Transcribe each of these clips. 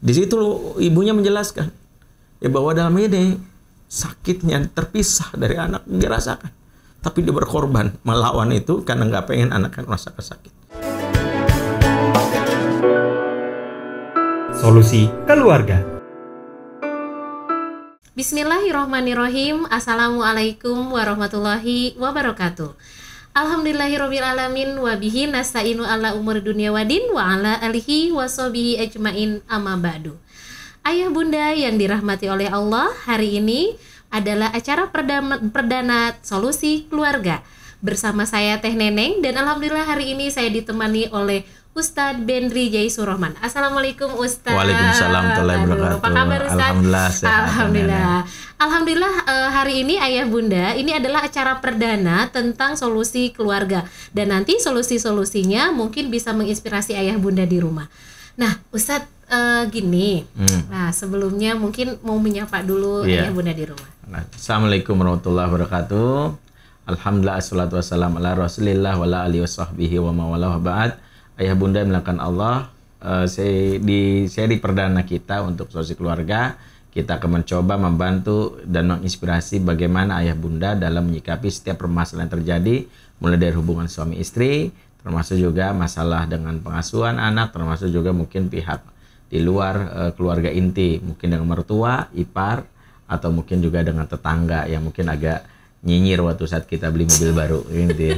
Di situ ibunya menjelaskan ya bahwa dalam ini sakitnya terpisah dari anak dirasakan, tapi dia berkorban melawan itu karena nggak pengen anaknya merasakan sakit. Solusi keluarga. Bismillahirrahmanirrahim. Assalamualaikum warahmatullahi wabarakatuh. Alhamdulillahirrabbilalamin. Wabihi nasta'inu ala umur dunia wadin wa ala alihi wa sahbihi ajmain amma ba'du. Ayah bunda yang dirahmati oleh Allah, hari ini adalah acara perdana Solusi Keluarga. Bersama saya Teh Neneng, dan alhamdulillah hari ini saya ditemani oleh Ustadz Bendri Jaisurahman. Assalamualaikum Ustadz. Waalaikumsalam warahmatullahi wabarakatuh. Apa kabar Ustadz? Alhamdulillah sehat. Alhamdulillah hari ini Ayah Bunda, ini adalah acara perdana tentang solusi keluarga. Dan nanti solusi-solusinya mungkin bisa menginspirasi Ayah Bunda di rumah. Nah Ustadz, gini, nah sebelumnya mungkin mau menyapa dulu Ayah Bunda di rumah. Assalamualaikum warahmatullahi wabarakatuh. Alhamdulillah assalatu wassalamu ala rasulillah wa ala alihi wa sahbihi wa mawala wa ba'd. Ayah bunda melakukan Allah, saya di perdana kita untuk solusi keluarga, kita akan mencoba membantu dan menginspirasi bagaimana ayah bunda dalam menyikapi setiap permasalahan yang terjadi, mulai dari hubungan suami istri, termasuk juga masalah dengan pengasuhan anak, termasuk juga mungkin pihak di luar keluarga inti, mungkin dengan mertua, ipar, atau mungkin juga dengan tetangga yang mungkin agak nyinyir waktu saat kita beli mobil baru, gitu ya.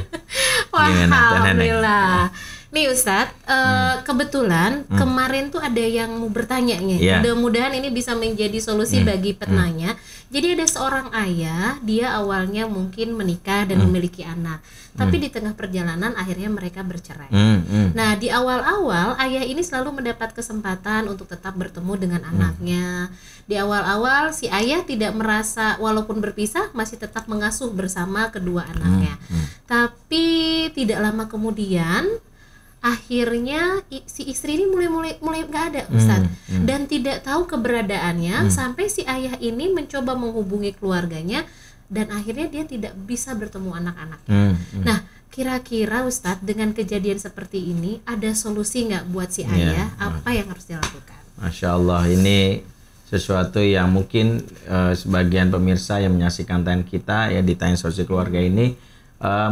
Wah, alhamdulillah. Nih Ustadz, kebetulan kemarin tuh ada yang mau bertanya nih. Mudah-mudahan ini bisa menjadi solusi bagi penanya. Jadi ada seorang ayah, dia awalnya mungkin menikah dan memiliki anak, tapi di tengah perjalanan akhirnya mereka bercerai. Nah di awal-awal ayah ini selalu mendapat kesempatan untuk tetap bertemu dengan anaknya. Di awal-awal si ayah tidak merasa, walaupun berpisah masih tetap mengasuh bersama kedua anaknya. Tapi tidak lama kemudian akhirnya si istri ini mulai nggak ada Ustadz, dan tidak tahu keberadaannya sampai si ayah ini mencoba menghubungi keluarganya dan akhirnya dia tidak bisa bertemu anak-anaknya. Nah kira-kira Ustadz, dengan kejadian seperti ini ada solusi nggak buat si ayah? Apa yang harus dilakukan? Masya Allah, ini sesuatu yang mungkin sebagian pemirsa yang menyaksikan tayangan kita ya di tayangan solusi keluarga ini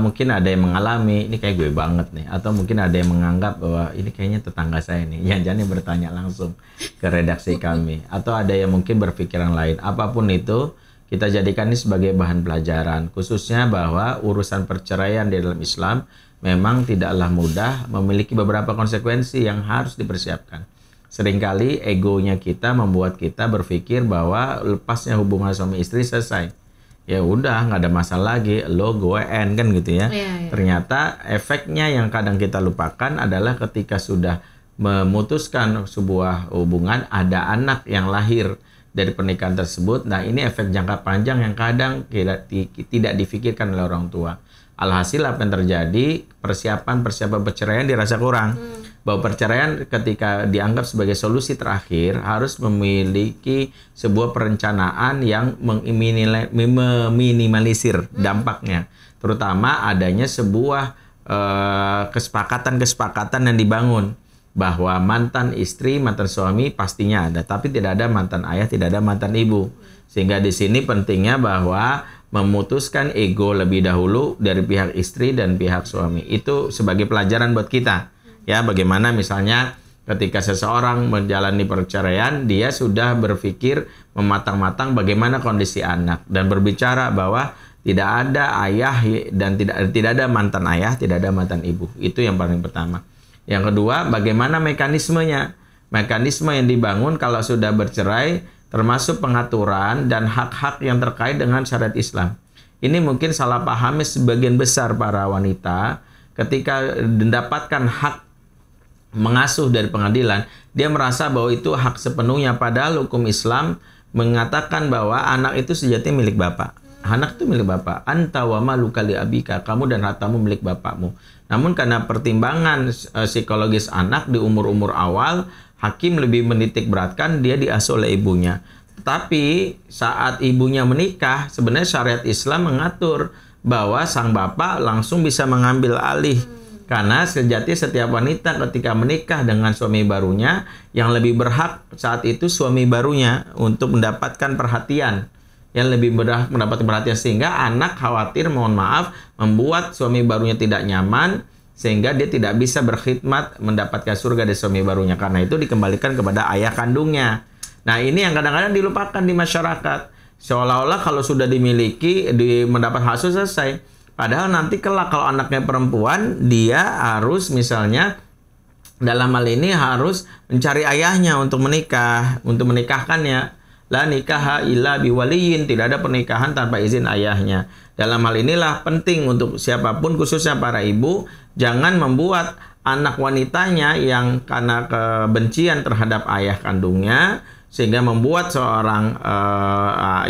mungkin ada yang mengalami, ini kayak gue banget nih, atau mungkin ada yang menganggap bahwa ini kayaknya tetangga saya nih, yang jangan bertanya langsung ke redaksi kami, atau ada yang mungkin berpikiran lain. Apapun itu, kita jadikan ini sebagai bahan pelajaran, khususnya bahwa urusan perceraian di dalam Islam memang tidaklah mudah, memiliki beberapa konsekuensi yang harus dipersiapkan. Seringkali egonya kita membuat kita berpikir bahwa lepasnya hubungan suami istri selesai, ya udah nggak ada masalah lagi, lo gue end kan gitu ya. Ternyata efeknya yang kadang kita lupakan adalah ketika sudah memutuskan sebuah hubungan, ada anak yang lahir dari pernikahan tersebut. Nah ini efek jangka panjang yang kadang tidak difikirkan oleh orang tua. Alhasil apa yang terjadi, persiapan perceraian dirasa kurang. Bahwa perceraian ketika dianggap sebagai solusi terakhir harus memiliki sebuah perencanaan yang meminimalisir dampaknya. Terutama adanya sebuah kesepakatan yang dibangun bahwa mantan istri, mantan suami pastinya ada, tapi tidak ada mantan ayah, tidak ada mantan ibu. Sehingga di sini pentingnya bahwa memutuskan ego lebih dahulu dari pihak istri dan pihak suami. Itu sebagai pelajaran buat kita. Ya, bagaimana misalnya ketika seseorang menjalani perceraian, dia sudah berpikir mematang-matang bagaimana kondisi anak dan berbicara bahwa tidak ada ayah dan tidak ada mantan ayah, tidak ada mantan ibu. Itu yang paling pertama. Yang kedua, bagaimana mekanismenya? Mekanisme yang dibangun kalau sudah bercerai, termasuk pengaturan dan hak-hak yang terkait dengan syariat Islam. Ini mungkin salah pahami sebagian besar para wanita ketika mendapatkan hak mengasuh dari pengadilan, dia merasa bahwa itu hak sepenuhnya, padahal hukum Islam mengatakan bahwa anak itu sejatinya milik bapak. Anak itu milik bapak. Anta wa maluka li abika, kamu dan hartamu milik bapakmu. Namun karena pertimbangan psikologis anak di umur-umur awal, hakim lebih menitik beratkan dia diasuh oleh ibunya. Tapi saat ibunya menikah, sebenarnya syariat Islam mengatur bahwa sang bapak langsung bisa mengambil alih Karena sejati setiap wanita ketika menikah dengan suami barunya, yang lebih berhak saat itu suami barunya untuk mendapatkan perhatian. Yang lebih berhak mendapatkan perhatian, sehingga anak khawatir, mohon maaf, membuat suami barunya tidak nyaman, sehingga dia tidak bisa berkhidmat mendapatkan surga dari suami barunya. Karena itu dikembalikan kepada ayah kandungnya. Nah, ini yang kadang-kadang dilupakan di masyarakat. Seolah-olah kalau sudah dimiliki, mendapat hasil selesai. Padahal nanti kelak kalau anaknya perempuan, dia harus misalnya dalam hal ini harus mencari ayahnya untuk menikah, untuk menikahkannya. La nikaha illa biwaliyin, tidak ada pernikahan tanpa izin ayahnya. Dalam hal inilah penting untuk siapapun, khususnya para ibu, jangan membuat anak wanitanya yang karena kebencian terhadap ayah kandungnya, sehingga membuat seorang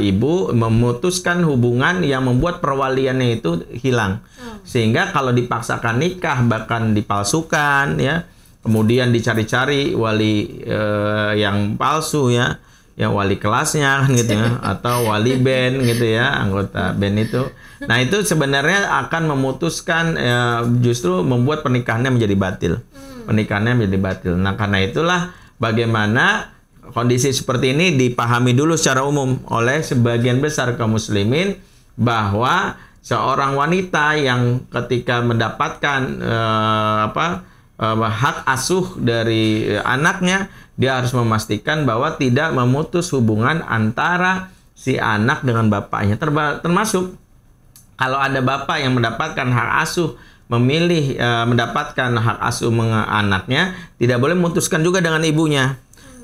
ibu memutuskan hubungan yang membuat perwaliannya itu hilang. Sehingga kalau dipaksakan nikah bahkan dipalsukan ya, kemudian dicari-cari wali yang palsu ya, yang wali kelasnya kan gitu ya, atau wali band gitu ya, anggota band itu. Nah, itu sebenarnya akan memutuskan justru membuat pernikahannya menjadi batil. Pernikahannya menjadi batil. Nah, karena itulah bagaimana kondisi seperti ini dipahami dulu secara umum oleh sebagian besar kaum muslimin, bahwa seorang wanita yang ketika mendapatkan hak asuh dari anaknya, dia harus memastikan bahwa tidak memutus hubungan antara si anak dengan bapaknya. Termasuk kalau ada bapak yang mendapatkan hak asuh, memilih mendapatkan hak asuh anaknya, tidak boleh memutuskan juga dengan ibunya.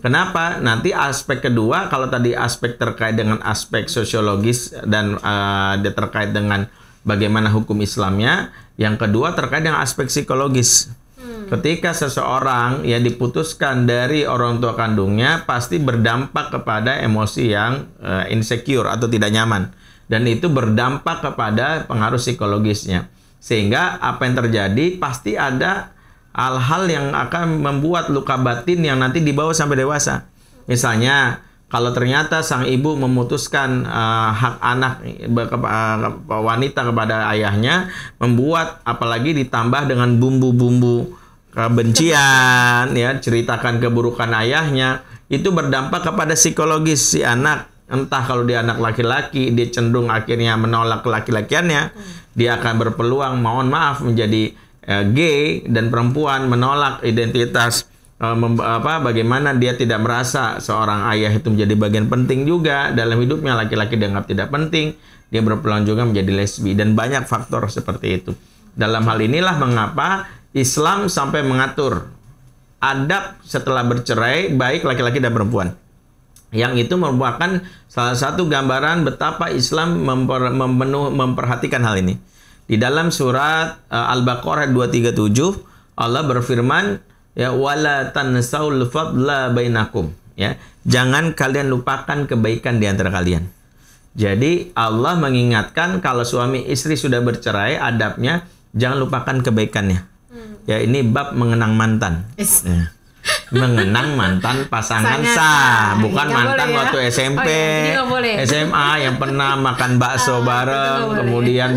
Kenapa? Nanti aspek kedua, kalau tadi aspek terkait dengan aspek sosiologis dan dia terkait dengan bagaimana hukum Islamnya, yang kedua terkait dengan aspek psikologis. Ketika seseorang ya diputuskan dari orang tua kandungnya, pasti berdampak kepada emosi yang insecure atau tidak nyaman. Dan itu berdampak kepada pengaruh psikologisnya. Sehingga apa yang terjadi pasti ada hal-hal yang akan membuat luka batin yang nanti dibawa sampai dewasa. Misalnya, kalau ternyata sang ibu memutuskan hak anak wanita kepada ayahnya, membuat apalagi ditambah dengan bumbu-bumbu kebencian, ya, ceritakan keburukan ayahnya, itu berdampak kepada psikologis si anak. Entah kalau dia anak laki-laki, dia cenderung akhirnya menolak laki-lakiannya, dia akan berpeluang, mohon maaf, menjadi gay, dan perempuan menolak identitas bagaimana dia tidak merasa seorang ayah itu menjadi bagian penting juga dalam hidupnya. Laki-laki dianggap tidak penting, dia berpeluang juga menjadi lesbi, dan banyak faktor seperti itu. Dalam hal inilah mengapa Islam sampai mengatur adab setelah bercerai baik laki-laki dan perempuan. Yang itu merupakan salah satu gambaran betapa Islam memperhatikan hal ini. Di dalam surat Al-Baqarah 237, Allah berfirman, ya, wala tansaul fadla bainakum, ya, jangan kalian lupakan kebaikan di antara kalian. Jadi Allah mengingatkan kalau suami istri sudah bercerai, adabnya jangan lupakan kebaikannya. Ya, ini bab mengenang mantan. Ya. Mengenang mantan pasangan sah, bukan mantan ya? Waktu SMP, SMA yang pernah makan bakso bareng, kemudian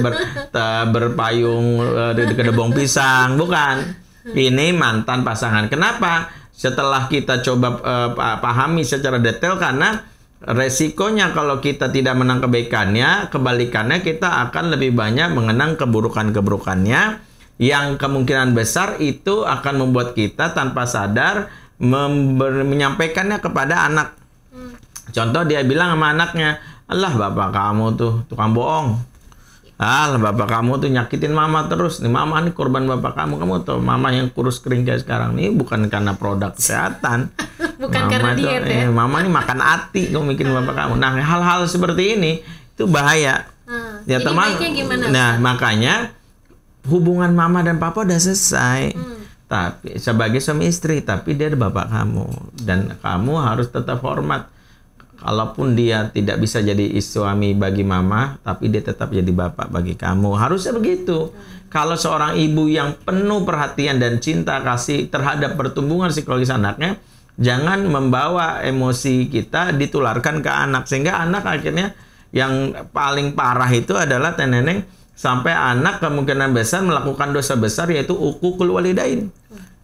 berpayung di kedebong pisang, bukan. Ini mantan pasangan. Kenapa? Setelah kita coba pahami secara detail, karena resikonya kalau kita tidak menang kebaikannya, kebalikannya kita akan lebih banyak mengenang keburukan-keburukannya, yang kemungkinan besar itu akan membuat kita tanpa sadar menyampaikannya kepada anak. Contoh, dia bilang sama anaknya, "Allah, bapak kamu tuh tukang bohong. Allah, bapak kamu tuh nyakitin mama terus. Nih mama nih korban bapak kamu. Kamu tuh mama yang kurus kering kayak sekarang. Nih bukan karena produk kesehatan. Bukan mama karena diet ya. Mama nih makan hati kamu mikirin bapak kamu." Nah, hal-hal seperti ini itu bahaya. Ya, teman. Nah, makanya hubungan mama dan papa udah selesai. Tapi sebagai suami istri, tapi dia ada bapak kamu, dan kamu harus tetap hormat. Kalaupun dia tidak bisa jadi suami bagi mama, tapi dia tetap jadi bapak bagi kamu. Harusnya begitu. Kalau seorang ibu yang penuh perhatian dan cinta kasih terhadap pertumbuhan psikologis anaknya, jangan membawa emosi kita ditularkan ke anak, sehingga anak akhirnya yang paling parah itu adalah neneng sampai anak kemungkinan besar melakukan dosa besar, yaitu uququl walidain,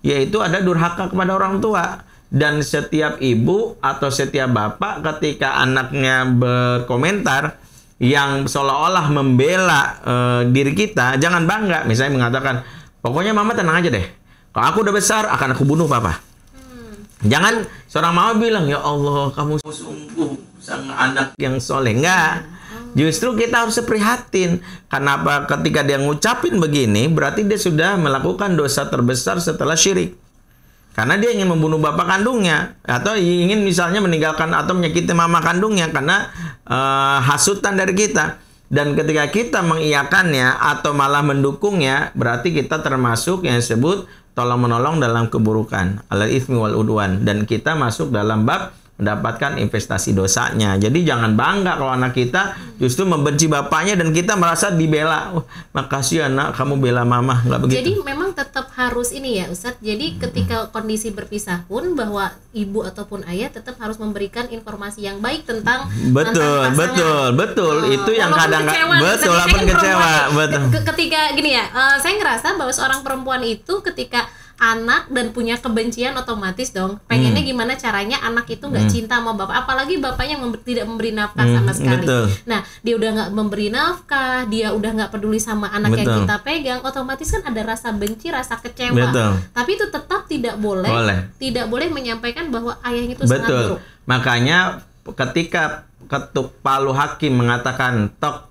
yaitu ada durhaka kepada orang tua. Dan setiap ibu atau setiap bapak ketika anaknya berkomentar yang seolah-olah membela diri kita, jangan bangga. Misalnya mengatakan, pokoknya mama tenang aja deh, kalau aku udah besar akan aku bunuh papa. Jangan seorang mama bilang, ya Allah kamu sungguh sang anak yang soleh. Enggak. Justru kita harus prihatin. Kenapa? Ketika dia ngucapin begini, berarti dia sudah melakukan dosa terbesar setelah syirik. Karena dia ingin membunuh bapak kandungnya, atau ingin misalnya meninggalkan atau menyakiti mama kandungnya karena hasutan dari kita. Dan ketika kita mengiyakannya atau malah mendukungnya, berarti kita termasuk yang disebut tolong-menolong dalam keburukan, alal itsmi wal udwan, dan kita masuk dalam bab mendapatkan investasi dosanya. Jadi jangan bangga kalau anak kita justru membenci bapaknya dan kita merasa dibela. Oh, makasih anak, kamu bela mama. Nggak begitu. Jadi memang tetap harus ini ya Ustadz. Jadi ketika kondisi berpisah pun, bahwa ibu ataupun ayah tetap harus memberikan informasi yang baik tentang betul. Itu yang kadang betul, walaupun kecewa. Betul. Ketika gini ya, saya ngerasa bahwa seorang perempuan itu ketika anak dan punya kebencian, otomatis dong pengennya gimana caranya anak itu nggak cinta sama bapak, apalagi bapaknya tidak memberi nafkah sama sekali. Betul. Nah, dia udah nggak memberi nafkah, dia udah nggak peduli sama anak yang kita pegang, otomatis kan ada rasa benci, rasa kecewa. Betul. Tapi itu tetap tidak boleh menyampaikan bahwa ayahnya itu sangat buruk. Makanya ketika ketuk palu hakim mengatakan tok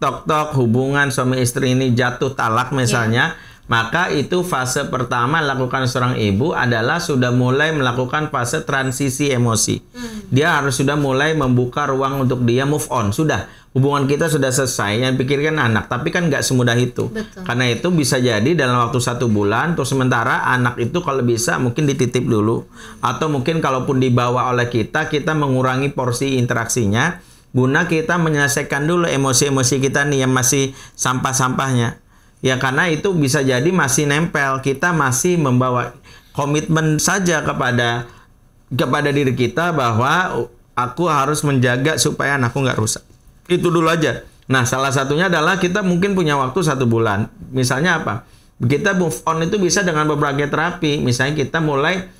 hubungan suami istri ini jatuh talak misalnya, maka itu fase pertama lakukan seorang ibu adalah sudah mulai melakukan fase transisi emosi. Dia harus sudah mulai membuka ruang untuk dia move on. Sudah, hubungan kita sudah selesai, yang pikirkan anak. Tapi kan nggak semudah itu. Betul. Karena itu bisa jadi dalam waktu 1 bulan, untuk sementara anak itu kalau bisa mungkin dititip dulu. Atau mungkin kalaupun dibawa oleh kita mengurangi porsi interaksinya, guna kita menyelesaikan dulu emosi-emosi kita nih yang masih sampah-sampahnya. Ya karena itu bisa jadi masih nempel, kita masih membawa komitmen saja kepada diri kita bahwa aku harus menjaga supaya anakku nggak rusak. Itu dulu aja. Nah, salah satunya adalah kita mungkin punya waktu 1 bulan. Misalnya apa? Kita move on itu bisa dengan berbagai terapi. Misalnya kita mulai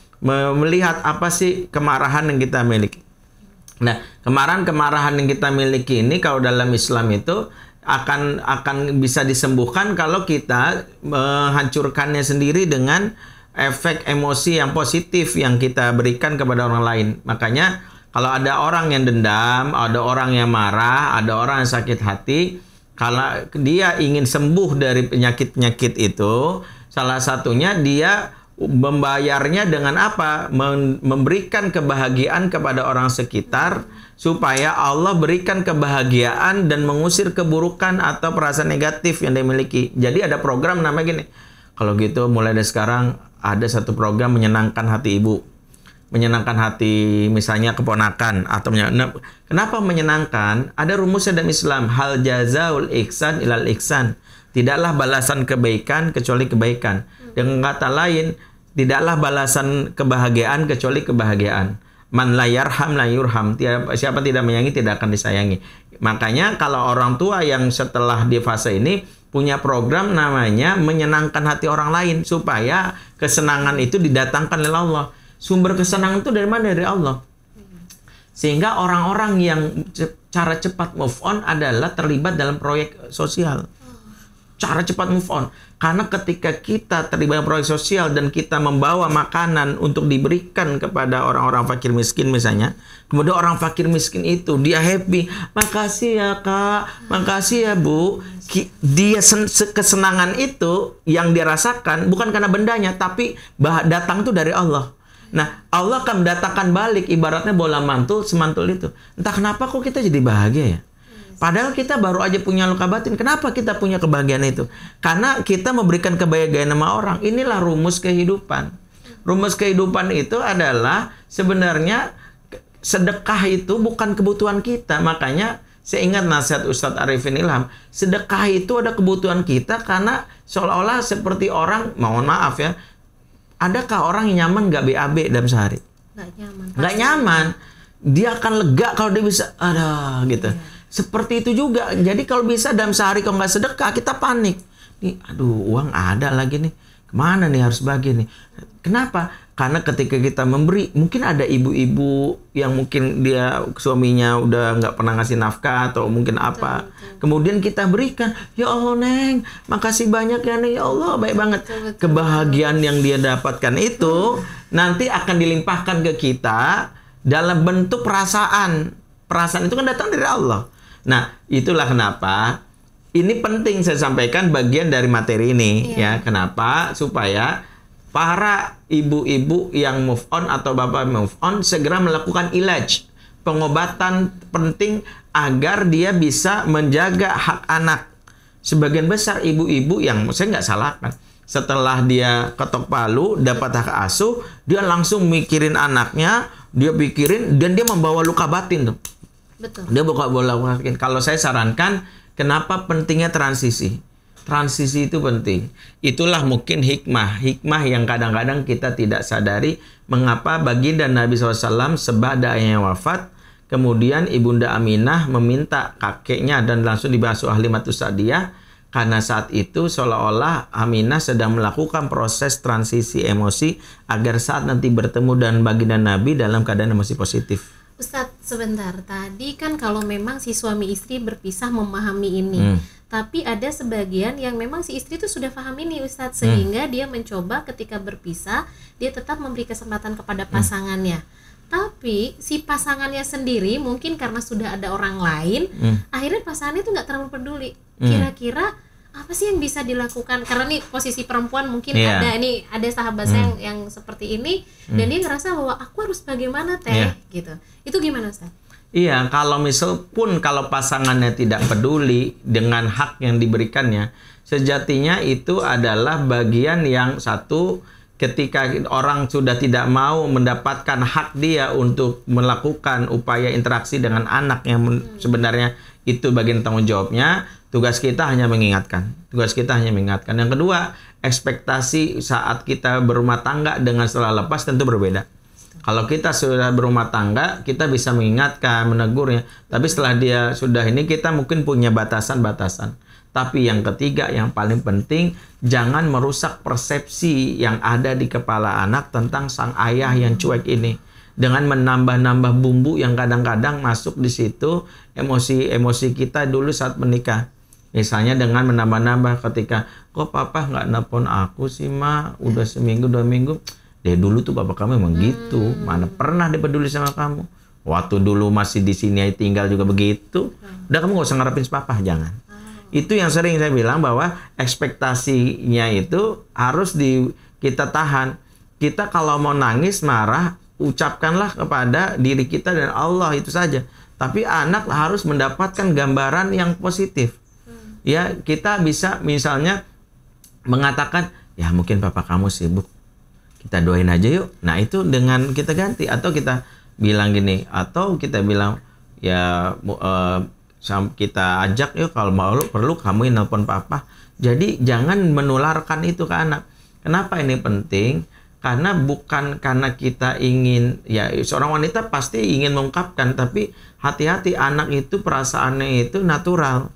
melihat apa sih kemarahan yang kita miliki. Nah, kemarahan yang kita miliki ini kalau dalam Islam itu akan bisa disembuhkan kalau kita menghancurkannya sendiri dengan efek emosi yang positif yang kita berikan kepada orang lain. Makanya kalau ada orang yang dendam, ada orang yang marah, ada orang yang sakit hati, kalau dia ingin sembuh dari penyakit-penyakit itu, salah satunya dia membayarnya dengan apa? Memberikan kebahagiaan kepada orang sekitar, supaya Allah berikan kebahagiaan dan mengusir keburukan atau perasaan negatif yang dia miliki. Jadi ada program namanya gini. Kalau gitu mulai dari sekarang ada satu program menyenangkan hati ibu. Menyenangkan hati misalnya keponakan atau kenapa menyenangkan? Ada rumusnya dalam Islam, hal jazaul ihsan ilal ihsan. Tidaklah balasan kebaikan kecuali kebaikan. Dengan kata lain, tidaklah balasan kebahagiaan kecuali kebahagiaan. Man la yarham la yurham. Siapa tidak menyayangi tidak akan disayangi. Makanya kalau orang tua yang setelah di fase ini punya program namanya menyenangkan hati orang lain, supaya kesenangan itu didatangkan oleh Allah. Sumber kesenangan itu dari mana? Dari Allah. Sehingga orang-orang yang cara cepat move on adalah terlibat dalam proyek sosial. Cara cepat move on. Karena ketika kita terlibat proyek sosial dan kita membawa makanan untuk diberikan kepada orang-orang fakir miskin misalnya, kemudian orang fakir miskin itu dia happy, makasih ya kak, makasih ya bu. Dia kesenangan itu yang dia rasakan bukan karena bendanya, tapi datang tuh dari Allah. Nah, Allah akan mendatangkan balik, ibaratnya bola mantul semantul itu. Entah kenapa kok kita jadi bahagia ya. Padahal kita baru aja punya luka batin. Kenapa kita punya kebahagiaan itu? Karena kita memberikan kebahagiaan sama orang. Inilah rumus kehidupan. Rumus kehidupan itu adalah sebenarnya sedekah itu bukan kebutuhan kita. Makanya saya ingat nasihat Ustadz Arifin Ilham. Sedekah itu ada kebutuhan kita karena seolah-olah seperti orang, mohon maaf ya, adakah orang yang nyaman nggak BAB dalam sehari? Nggak nyaman. Nggak nyaman. Dia akan lega kalau dia bisa, gitu. seperti itu juga. Jadi kalau bisa dalam sehari kalau nggak sedekah, kita panik. Nih, aduh uang ada lagi nih. Kemana nih harus bagi nih? Kenapa? Karena ketika kita memberi, mungkin ada ibu-ibu yang mungkin dia suaminya udah nggak pernah ngasih nafkah atau mungkin apa. Kemudian kita berikan, ya Allah Neng, makasih banyak ya Neng, ya Allah baik banget. Kebahagiaan yang dia dapatkan itu nanti akan dilimpahkan ke kita dalam bentuk perasaan. Perasaan itu kan datang dari Allah. Nah, itulah kenapa ini penting saya sampaikan bagian dari materi ini ya. Kenapa? Supaya para ibu-ibu yang move on atau bapak move on segera melakukan ilaj, pengobatan penting agar dia bisa menjaga hak anak. Sebagian besar ibu-ibu yang saya nggak salahkan, setelah dia ketok palu dapat hak asuh, dia langsung mikirin anaknya, dia pikirin dan dia membawa luka batin tuh. Betul. Dia buka bola batin. Kalau saya sarankan, kenapa pentingnya transisi? Transisi itu penting. Itulah mungkin hikmah yang kadang-kadang kita tidak sadari mengapa baginda Nabi SAW sebadanya wafat, kemudian Ibunda Aminah meminta kakeknya dan langsung dibasuh Halimatus Sa'diyah, karena saat itu seolah-olah Aminah sedang melakukan proses transisi emosi agar saat nanti bertemu dengan baginda Nabi dalam keadaan emosi positif. Ustadz, sebentar. Tadi kan kalau memang si suami istri berpisah memahami ini. Tapi ada sebagian yang memang si istri itu sudah paham ini Ustadz. Sehingga dia mencoba ketika berpisah, dia tetap memberi kesempatan kepada pasangannya. Tapi si pasangannya sendiri mungkin karena sudah ada orang lain, akhirnya pasangannya itu nggak terlalu peduli. Kira-kira apa sih yang bisa dilakukan? Karena nih posisi perempuan mungkin ada sahabat saya yang seperti ini, dan dia ngerasa bahwa aku harus bagaimana gitu. Itu gimana Ustaz? Iya, kalau misal pun kalau pasangannya tidak peduli dengan hak yang diberikannya, sejatinya itu adalah bagian yang satu, ketika orang sudah tidak mau mendapatkan hak dia untuk melakukan upaya interaksi dengan anak yang sebenarnya itu bagian tanggung jawabnya, tugas kita hanya mengingatkan. Yang kedua, ekspektasi saat kita berumah tangga dengan setelah lepas tentu berbeda. Kalau kita sudah berumah tangga, kita bisa mengingatkan, menegurnya. Tapi setelah dia sudah ini, kita mungkin punya batasan-batasan. Tapi yang ketiga, yang paling penting, jangan merusak persepsi yang ada di kepala anak tentang sang ayah yang cuek ini. Dengan menambah-nambah bumbu yang kadang-kadang masuk di situ, emosi-emosi kita dulu saat menikah. Misalnya dengan menambah-nambah ketika, kok papa nggak nelpon aku sih ma, udah seminggu 2 minggu. Dari dulu tuh bapak kamu emang gitu, mana pernah dia peduli sama kamu. Waktu dulu masih di sini tinggal juga begitu. Udah kamu nggak usah ngarepin papa, jangan. Itu yang sering saya bilang bahwa ekspektasinya itu harus kita tahan. Kita kalau mau nangis, marah, ucapkanlah kepada diri kita dan Allah, itu saja. Tapi anak harus mendapatkan gambaran yang positif. Ya, kita bisa misalnya mengatakan, ya mungkin papa kamu sibuk, kita doain aja yuk. Nah itu dengan kita ganti, atau kita bilang gini, atau kita bilang ya kita ajak yuk kalau mau perlu kamu yang nelpon papa. Jadi jangan menularkan itu ke anak. Kenapa ini penting? Karena bukan karena kita ingin, ya seorang wanita pasti ingin mengungkapkan, tapi hati-hati, anak itu perasaannya itu natural.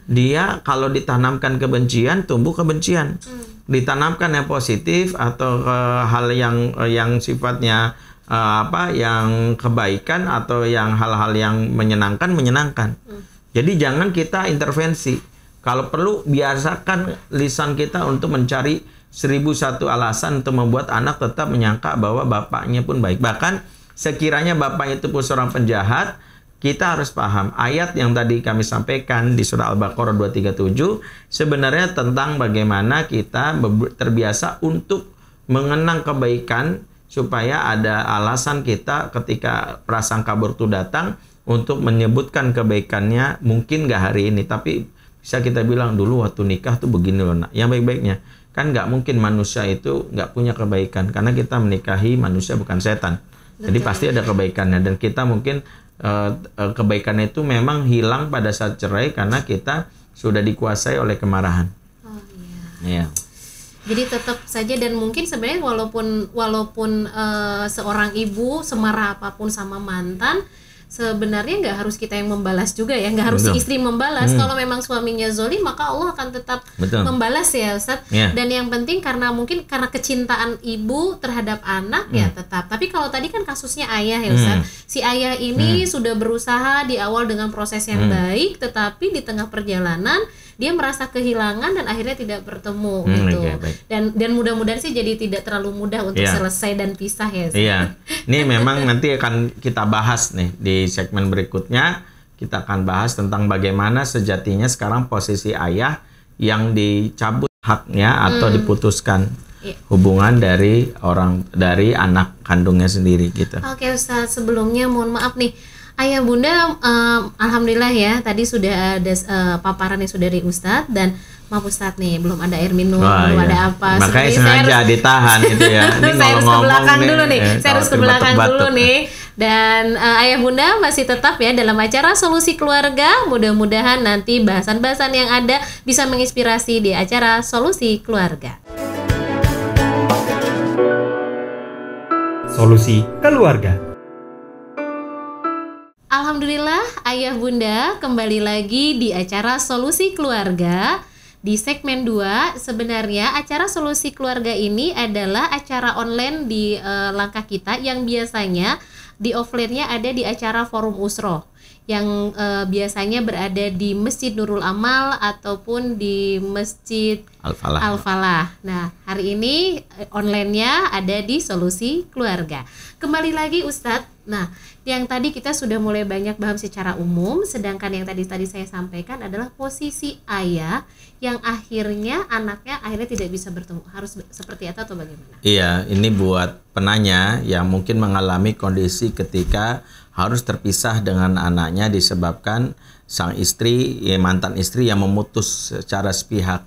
Dia kalau ditanamkan kebencian, tumbuh kebencian. Ditanamkan yang positif atau hal yang sifatnya yang kebaikan atau yang hal-hal yang menyenangkan. Jadi jangan kita intervensi. Kalau perlu biasakan lisan kita untuk mencari 1001 alasan untuk membuat anak tetap menyangka bahwa bapaknya pun baik. Bahkan sekiranya bapaknya itu pun seorang penjahat, kita harus paham ayat yang tadi kami sampaikan di surah Al-Baqarah 237 sebenarnya tentang bagaimana kita terbiasa untuk mengenang kebaikan supaya ada alasan kita ketika prasangka buruk itu datang untuk menyebutkan kebaikannya. Mungkin nggak hari ini, tapi bisa kita bilang dulu waktu nikah tuh begini loh nak. Yang baik-baiknya kan nggak mungkin manusia itu nggak punya kebaikan, karena kita menikahi manusia bukan setan. Jadi pasti ada kebaikannya, dan kita mungkin kebaikan itu memang hilang pada saat cerai karena kita sudah dikuasai oleh kemarahan. Oh iya. Jadi tetap saja, dan mungkin sebenarnya walaupun seorang ibu semarah apapun sama mantan, sebenarnya nggak harus kita yang membalas juga ya, nggak harus si istri membalas. Kalau memang suaminya zalim, maka Allah akan tetap membalas ya Ustadz. Dan yang penting karena mungkin kecintaan ibu terhadap anak ya tetap. Tapi kalau tadi kan kasusnya ayah ya Ustadz, si ayah ini sudah berusaha di awal dengan proses yang baik, tetapi di tengah perjalanan dia merasa kehilangan dan akhirnya tidak bertemu gitu. Dan mudah-mudahan sih jadi tidak terlalu mudah untuk selesai dan pisah ya. Iya. Ini memang nanti akan kita bahas nih di segmen berikutnya. Kita akan bahas tentang bagaimana sejatinya sekarang posisi ayah yang dicabut haknya atau diputuskan hubungan dari anak kandungnya sendiri gitu. Oke Ustadz, sebelumnya mohon maaf nih. Ayah bunda, alhamdulillah ya tadi sudah ada paparan yang sudah dari Ustadz, dan maaf Ustadz nih belum ada air minum, belum ada apa. Makanya sengaja ditahan itu ya. Saya harus ke belakang dulu nih, saya harus ke belakang dulu nih. Dan ayah bunda masih tetap ya dalam acara Solusi Keluarga. Mudah-mudahan nanti bahasan-bahasan yang ada bisa menginspirasi di acara Solusi Keluarga. Solusi Keluarga. Alhamdulillah ayah bunda kembali lagi di acara Solusi Keluarga. Di segmen 2 sebenarnya acara Solusi Keluarga ini adalah acara online di Langkah Kita yang biasanya di offline-nya ada di acara Forum Usroh yang biasanya berada di Masjid Nurul Amal ataupun di Masjid Al-Falah. Nah, hari ini online-nya ada di Solusi Keluarga. Kembali lagi Ustadz. Nah, yang tadi kita sudah mulai banyak bahas secara umum, sedangkan yang tadi saya sampaikan adalah posisi ayah yang akhirnya anaknya tidak bisa bertemu. Harus seperti itu atau bagaimana? Iya, ini buat penanya yang mungkin mengalami kondisi ketika harus terpisah dengan anaknya disebabkan sang istri, mantan istri yang memutus secara sepihak.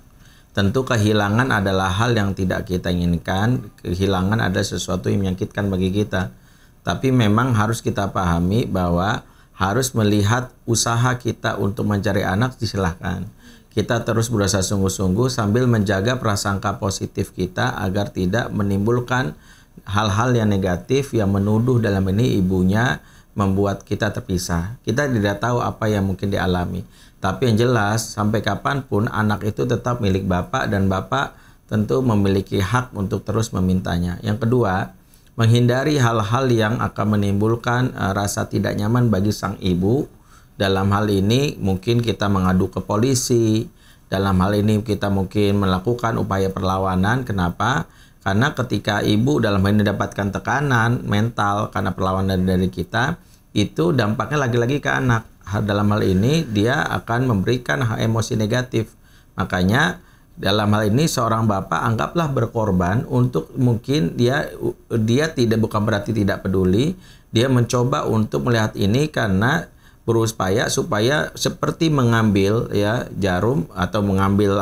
Tentu kehilangan adalah hal yang tidak kita inginkan. Kehilangan adalah sesuatu yang menyakitkan bagi kita. Tapi memang harus kita pahami bahwa harus melihat usaha kita untuk mencari anak disilahkan. Kita terus berusaha sungguh-sungguh sambil menjaga prasangka positif kita agar tidak menimbulkan hal-hal yang negatif yang menuduh dalam ini ibunya membuat kita terpisah. Kita tidak tahu apa yang mungkin dialami. Tapi yang jelas sampai kapanpun anak itu tetap milik bapak dan bapak tentu memiliki hak untuk terus memintanya. Yang kedua, menghindari hal-hal yang akan menimbulkan rasa tidak nyaman bagi sang ibu. Dalam hal ini mungkin kita mengadu ke polisi. Dalam hal ini kita mungkin melakukan upaya perlawanan. Kenapa? Karena ketika ibu dalam hal ini mendapatkan tekanan mental karena perlawanan dari kita, itu dampaknya lagi-lagi ke anak. Dalam hal ini dia akan memberikan emosi negatif. Makanya dalam hal ini seorang bapak anggaplah berkorban untuk mungkin dia bukan berarti tidak peduli, dia mencoba untuk melihat ini karena berupaya supaya seperti mengambil ya jarum atau mengambil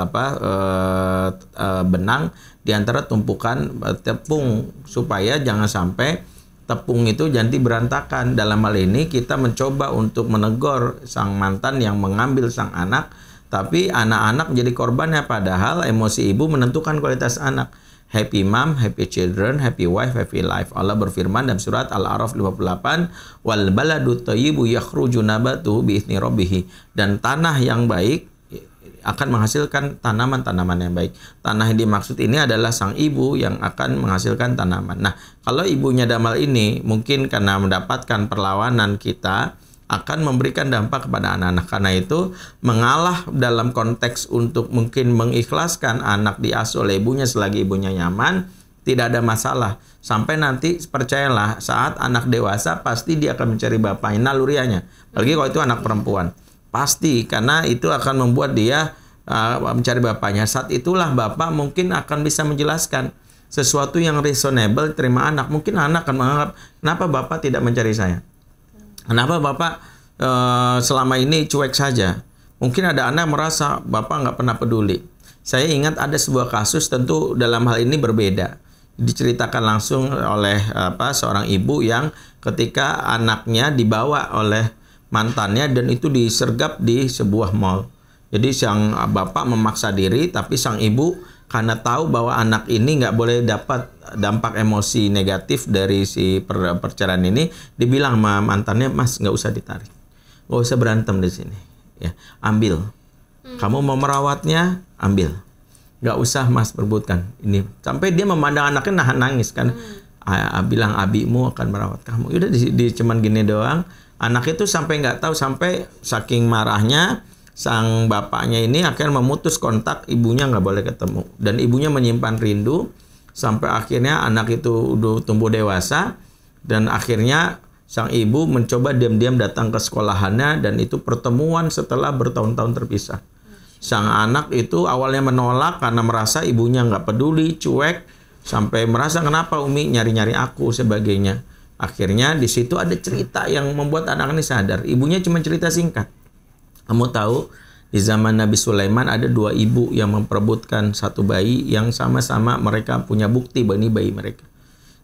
benang di antara tumpukan tepung supaya jangan sampai tepung itu jadi berantakan. Dalam hal ini kita mencoba untuk menegur sang mantan yang mengambil sang anak. Tapi anak-anak menjadi korbannya, padahal emosi ibu menentukan kualitas anak. Happy mom, happy children, happy wife, happy life. Allah berfirman dalam surat Al-A'raf 58, wal baladu thayyibu yakhruju nabatuhu bi'izni rabbih. Dan tanah yang baik akan menghasilkan tanaman-tanaman yang baik. Tanah yang dimaksud ini adalah sang ibu yang akan menghasilkan tanaman. Nah, kalau ibunya dalam hal ini mungkin karena mendapatkan perlawanan kita akan memberikan dampak kepada anak-anak. Karena itu mengalah dalam konteks untuk mungkin mengikhlaskan anak diasuh oleh ibunya selagi ibunya nyaman, tidak ada masalah. Sampai nanti percayalah saat anak dewasa pasti dia akan mencari bapaknya, nalurianya. Apalagi kalau itu anak perempuan. Pasti, karena itu akan membuat dia mencari bapaknya. Saat itulah bapak mungkin akan bisa menjelaskan sesuatu yang reasonable terima anak. Mungkin anak akan menganggap, kenapa bapak tidak mencari saya? Kenapa bapak selama ini cuek saja? Mungkin ada anak merasa bapak nggak pernah peduli. Saya ingat ada sebuah kasus, tentu dalam hal ini berbeda. Diceritakan langsung oleh seorang ibu yang ketika anaknya dibawa oleh mantannya dan itu disergap di sebuah mall. Jadi sang bapak memaksa diri, tapi sang ibu karena tahu bahwa anak ini nggak boleh dapat dampak emosi negatif dari si perceraian ini, dibilang sama mantannya, Mas nggak usah ditarik, nggak usah berantem di sini, ya ambil, kamu mau merawatnya ambil, nggak usah Mas perbutkan ini, sampai dia memandang anaknya nahan nangis kan, bilang abimu akan merawat kamu, udah di cuman gini doang, anak itu sampai nggak tahu, sampai saking marahnya sang bapaknya ini akhirnya memutus kontak, ibunya nggak boleh ketemu. Dan ibunya menyimpan rindu sampai akhirnya anak itu udah tumbuh dewasa. Dan akhirnya sang ibu mencoba diam-diam datang ke sekolahannya, dan itu pertemuan setelah bertahun-tahun terpisah. Sang anak itu awalnya menolak karena merasa ibunya nggak peduli, cuek, sampai merasa kenapa Umi nyari-nyari aku sebagainya. Akhirnya di situ ada cerita yang membuat anak ini sadar. Ibunya cuma cerita singkat. Kamu tahu, di zaman Nabi Sulaiman ada 2 ibu yang memperebutkan satu bayi yang sama-sama mereka punya bukti bahwa ini bayi mereka.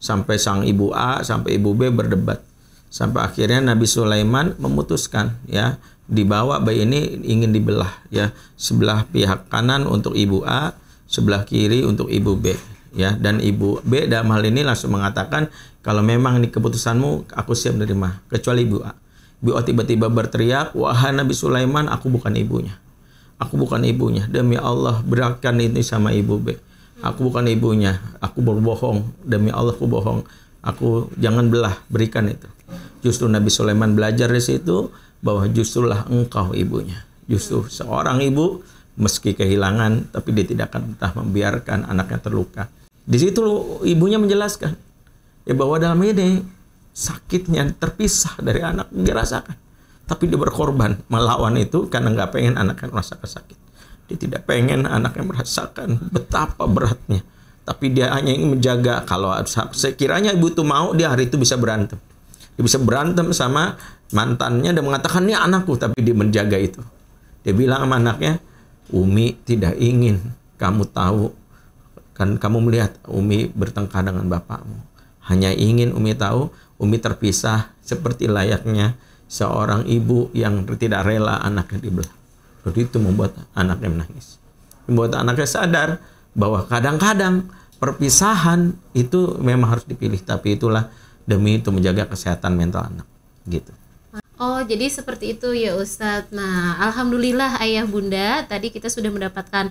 Sampai sang ibu A, sampai ibu B berdebat. Sampai akhirnya Nabi Sulaiman memutuskan, ya, dibawa bayi ini ingin dibelah, ya, sebelah pihak kanan untuk ibu A, sebelah kiri untuk ibu B, ya. Dan ibu B dalam hal ini langsung mengatakan, kalau memang ini keputusanmu, aku siap menerima, kecuali ibu A. Ibu tiba-tiba berteriak, wahai Nabi Sulaiman, aku bukan ibunya. Aku bukan ibunya. Demi Allah, beratkan ini sama ibu B. Aku bukan ibunya. Aku berbohong. Demi Allah, aku bohong. Aku jangan belah, berikan itu. Justru Nabi Sulaiman belajar di situ bahwa justrulah engkau ibunya. Justru seorang ibu meski kehilangan, tapi dia tidak akan pernah membiarkan anaknya terluka. Di situ ibunya menjelaskan, ya, bahwa dalam ini sakitnya terpisah dari anak dirasakan, tapi dia berkorban melawan itu karena nggak pengen anaknya merasakan sakit. Dia tidak pengen anaknya merasakan betapa beratnya, tapi dia hanya ingin menjaga. Kalau sekiranya ibu itu mau, dia hari itu bisa berantem. Dia bisa berantem sama mantannya dan mengatakan ini anakku, tapi dia menjaga itu. Dia bilang sama anaknya, Umi tidak ingin kamu tahu, kan kamu melihat Umi bertengkar dengan bapakmu. Hanya ingin Umi tahu, Umi terpisah seperti layaknya seorang ibu yang tidak rela anaknya dibelah. Jadi itu membuat anaknya menangis. Membuat anaknya sadar bahwa kadang-kadang perpisahan itu memang harus dipilih. Tapi itulah demi itu menjaga kesehatan mental anak. Gitu. Oh, jadi seperti itu ya Ustadz. Nah, alhamdulillah ayah bunda, tadi kita sudah mendapatkan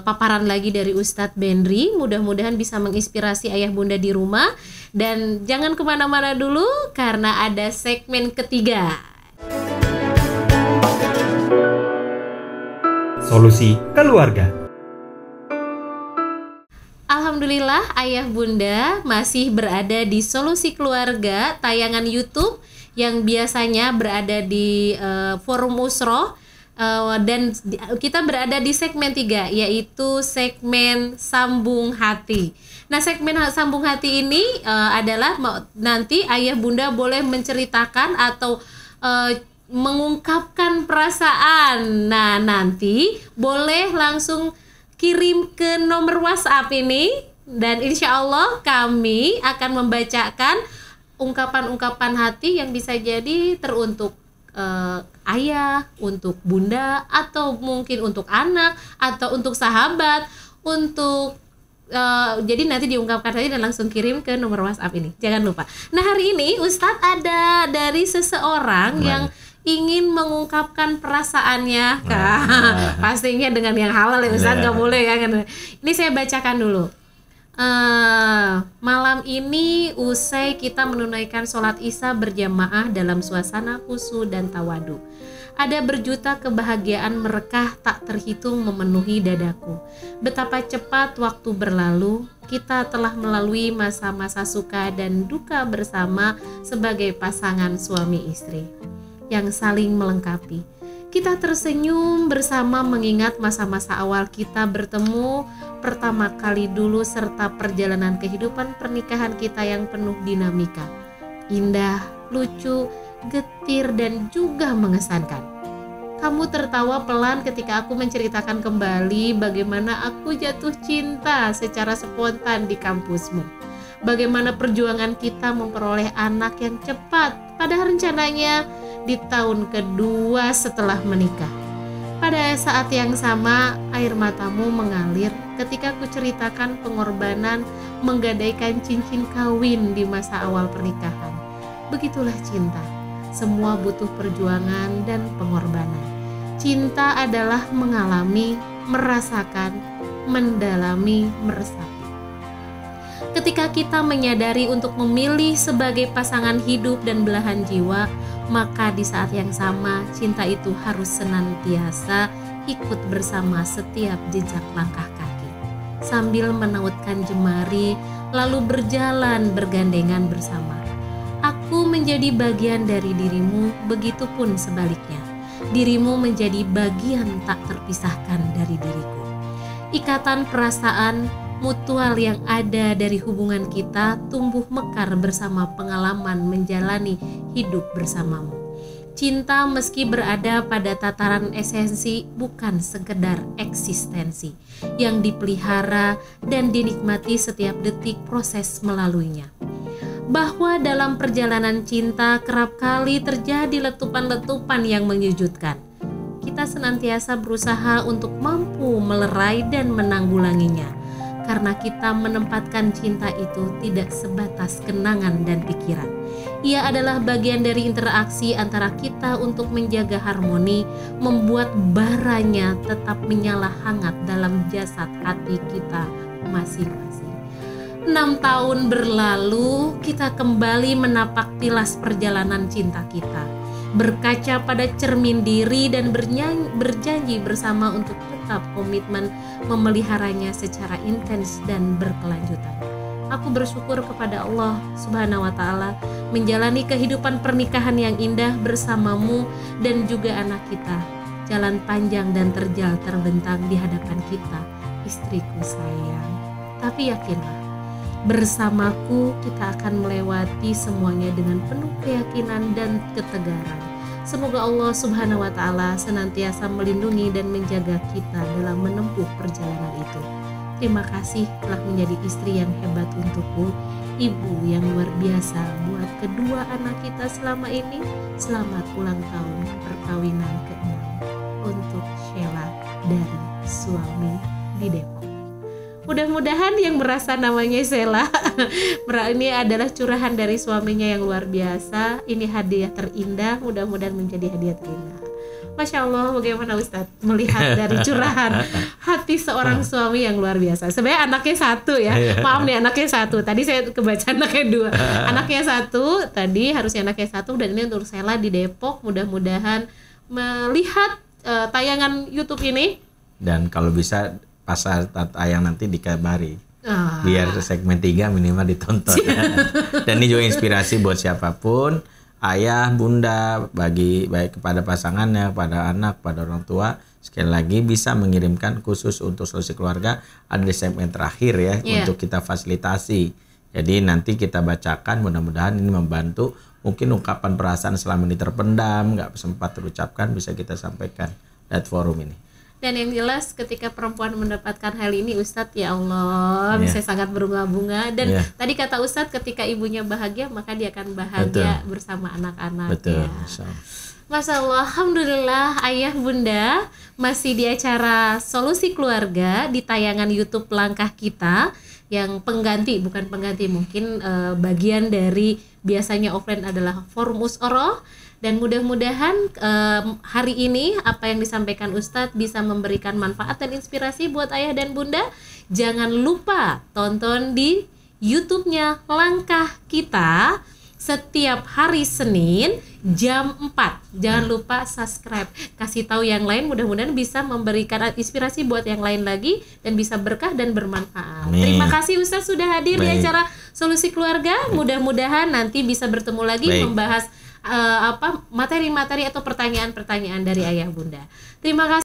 paparan lagi dari Ustadz Benri. Mudah-mudahan bisa menginspirasi ayah bunda di rumah. Dan jangan kemana-mana dulu karena ada segmen ketiga. Solusi Keluarga. Alhamdulillah ayah bunda masih berada di Solusi Keluarga, tayangan YouTube yang biasanya berada di Forum Usroh, dan kita berada di segmen 3, yaitu segmen Sambung Hati. Nah, segmen Sambung Hati ini adalah nanti ayah bunda boleh menceritakan atau mengungkapkan perasaan. Nah, nanti boleh langsung kirim ke nomor WhatsApp ini, dan insya Allah kami akan membacakan ungkapan-ungkapan hati yang bisa jadi teruntuk ayah, untuk bunda, atau mungkin untuk anak, atau untuk sahabat, untuk jadi nanti diungkapkan saja dan langsung kirim ke nomor WhatsApp ini. Jangan lupa. Nah, hari ini Ustadz ada dari seseorang yang ingin mengungkapkan perasaannya, pastinya dengan yang halal ya Ustadz, nggak boleh ya. Ini saya bacakan dulu. Malam ini usai kita menunaikan sholat isya berjamaah dalam suasana khusyuk dan tawadu, ada berjuta kebahagiaan merekah tak terhitung memenuhi dadaku. Betapa cepat waktu berlalu, kita telah melalui masa-masa suka dan duka bersama sebagai pasangan suami istri yang saling melengkapi. Kita tersenyum bersama mengingat masa-masa awal kita bertemu pertama kali dulu, serta perjalanan kehidupan pernikahan kita yang penuh dinamika, indah, lucu, getir, dan juga mengesankan. Kamu tertawa pelan ketika aku menceritakan kembali bagaimana aku jatuh cinta secara spontan di kampusmu. Bagaimana perjuangan kita memperoleh anak yang cepat, padahal rencananya di tahun kedua setelah menikah. Pada saat yang sama, air matamu mengalir ketika kuceritakan pengorbanan menggadaikan cincin kawin di masa awal pernikahan. Begitulah cinta, semua butuh perjuangan dan pengorbanan. Cinta adalah mengalami, merasakan, mendalami, meresapi. Ketika kita menyadari untuk memilih sebagai pasangan hidup dan belahan jiwa, maka di saat yang sama cinta itu harus senantiasa ikut bersama setiap jejak langkah kaki, sambil menautkan jemari lalu berjalan bergandengan bersama. Aku menjadi bagian dari dirimu, begitupun sebaliknya. Dirimu menjadi bagian tak terpisahkan dari diriku. Ikatan perasaan mutual yang ada dari hubungan kita tumbuh mekar bersama pengalaman menjalani hidup bersamamu. Cinta meski berada pada tataran esensi bukan sekedar eksistensi yang dipelihara dan dinikmati setiap detik proses melaluinya. Bahwa dalam perjalanan cinta kerap kali terjadi letupan-letupan yang menyejukkan. Kita senantiasa berusaha untuk mampu melerai dan menanggulanginya. Karena kita menempatkan cinta itu tidak sebatas kenangan dan pikiran. Ia adalah bagian dari interaksi antara kita untuk menjaga harmoni, membuat baranya tetap menyala hangat dalam jasad hati kita masing-masing. 6 tahun berlalu, kita kembali menapak tilas perjalanan cinta kita. Berkaca pada cermin diri dan berjanji bersama untuk tetap komitmen memeliharanya secara intens dan berkelanjutan. Aku bersyukur kepada Allah Subhanahu wa Ta'ala menjalani kehidupan pernikahan yang indah bersamamu dan juga anak kita. Jalan panjang dan terjal terbentang di hadapan kita, istriku sayang. Tapi yakinlah, bersamaku kita akan melewati semuanya dengan penuh keyakinan dan ketegaran. Semoga Allah Subhanahu wa Ta'ala senantiasa melindungi dan menjaga kita dalam menempuh perjalanan itu. Terima kasih telah menjadi istri yang hebat untukku, ibu yang luar biasa buat kedua anak kita selama ini. Selamat ulang tahun perkawinan ke-6 untuk Sheila dari suami di Depok. Mudah-mudahan yang merasa namanya Sheila ini adalah curahan dari suaminya yang luar biasa. Ini hadiah terindah, mudah-mudahan menjadi hadiah terindah. Masya Allah, bagaimana Ustadz melihat dari curahan hati seorang suami yang luar biasa. Sebenarnya anaknya satu ya, maaf nih anaknya satu. Tadi saya kebaca anaknya 2. Anaknya satu, tadi harusnya anaknya satu. Dan ini untuk Sheila di Depok. Mudah-mudahan melihat tayangan YouTube ini. Dan kalau bisa pasal tayang nanti dikabari, biar segmen 3 minimal ditonton. Dan ini juga inspirasi buat siapapun, ayah, bunda, baik kepada pasangannya, kepada anak, pada orang tua. Sekali lagi bisa mengirimkan khusus untuk solusi keluarga, ada di segmen terakhir ya, untuk kita fasilitasi. Jadi nanti kita bacakan, mudah-mudahan ini membantu. Mungkin ungkapan perasaan selama ini terpendam, nggak sempat terucapkan, bisa kita sampaikan lewat forum ini. Dan yang jelas ketika perempuan mendapatkan hal ini Ustadz, ya Allah, bisa sangat berbunga-bunga. Dan tadi kata Ustadz, ketika ibunya bahagia maka dia akan bahagia bersama anak-anaknya. Masya Allah, Alhamdulillah ayah bunda masih di acara Solusi Keluarga di tayangan YouTube Langkah Kita yang pengganti, bukan pengganti, mungkin bagian dari biasanya offline adalah Forum Usoroh. Dan mudah-mudahan hari ini apa yang disampaikan Ustadz bisa memberikan manfaat dan inspirasi buat ayah dan bunda. Jangan lupa tonton di YouTube-nya Langkah Kita setiap hari Senin jam 4. Jangan lupa subscribe, kasih tahu yang lain, mudah-mudahan bisa memberikan inspirasi buat yang lain lagi dan bisa berkah dan bermanfaat. Terima kasih Ustadz sudah hadir di acara Solusi Keluarga. Mudah-mudahan nanti bisa bertemu lagi membahas materi-materi atau pertanyaan-pertanyaan dari ayah bunda. Terima kasih.